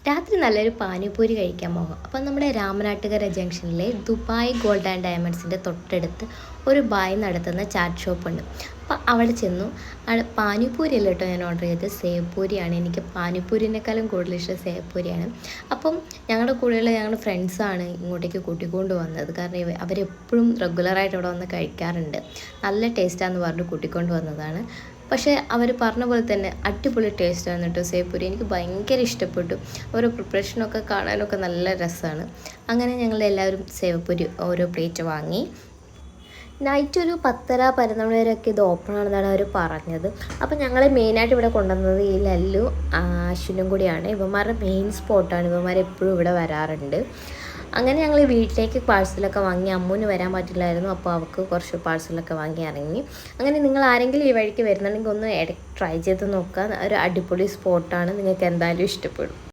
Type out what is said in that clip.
രാത്രി നല്ലൊരു പാനിപൂരി കഴിക്കാൻ പോകാം. അപ്പം നമ്മുടെ രാമനാട്ടുകര ജംഗ്ഷനിലെ ദുബായ് ഗോൾഡ് ആൻഡ് ഡയമണ്ട്സിൻ്റെ തൊട്ടടുത്ത് ഒരു ബായ് നടത്തുന്ന ചാറ്റ് ഷോപ്പുണ്ട്. അപ്പം അവിടെ ചെന്നു. അവിടെ പാനിപൂരി അല്ല കേട്ടോ ഞാൻ ഓർഡർ ചെയ്തത്, സേവ്പൂരിയാണ്. എനിക്ക് പാനിപൂരിനേക്കാളും കൂടുതൽ ഇഷ്ടം സേവ്പൂരിയാണ്. അപ്പം ഞങ്ങളുടെ കൂടെയുള്ള ഞങ്ങളുടെ ഫ്രണ്ട്സാണ് ഇങ്ങോട്ടേക്ക് കൂട്ടിക്കൊണ്ട് വന്നത്. കാരണം അവരെപ്പോഴും റെഗുലറായിട്ട് ഇവിടെ വന്ന് കഴിക്കാറുണ്ട്. നല്ല ടേസ്റ്റാണെന്ന് പറഞ്ഞ് കൂട്ടിക്കൊണ്ട് വന്നതാണ്. പക്ഷേ അവർ പറഞ്ഞ പോലെ തന്നെ അടിപൊളി ടേസ്റ്റാണ് കേട്ടോ സേവ്പൂരി. എനിക്ക് ഭയങ്കര ഇഷ്ടപ്പെട്ടു. ഓരോ പ്രിപ്പറേഷനൊക്കെ കാണാനൊക്കെ നല്ല രസമാണ്. അങ്ങനെ ഞങ്ങൾ എല്ലാവരും സേവ്പൂരി ഓരോ പ്ലേറ്റ് വാങ്ങി. നൈറ്റ് ഒരു 10:30-11 വരെയൊക്കെ ഇത് ഓപ്പൺ ആണെന്നാണ് അവർ പറഞ്ഞത്. അപ്പോൾ ഞങ്ങൾ മെയിനായിട്ട് ഇവിടെ കൊണ്ടുവന്നത് ഈ ലല്ലു അശ്വിനും കൂടിയാണ്. ഇവന്മാരുടെ മെയിൻ സ്പോട്ടാണ്. ഇവന്മാരെപ്പോഴും ഇവിടെ വരാറുണ്ട്. അങ്ങനെ ഞങ്ങൾ വീട്ടിലേക്ക് പാഴ്സലൊക്കെ വാങ്ങി. അമ്മൂന് വരാൻ പറ്റില്ലായിരുന്നു, അപ്പോൾ അവൾക്ക് കുറച്ച് പാഴ്സലൊക്കെ വാങ്ങി ഇറങ്ങി. അങ്ങനെ നിങ്ങൾ ആരെങ്കിലും ഈ വഴിക്ക് വരുന്നുണ്ടെങ്കിൽ ഒന്ന് ഇടയ്ക്ക് ട്രൈ ചെയ്ത് നോക്കുക. ഒരു അടിപൊളി സ്പോട്ടാണ്, നിങ്ങൾക്ക് എന്തായാലും ഇഷ്ടപ്പെടും.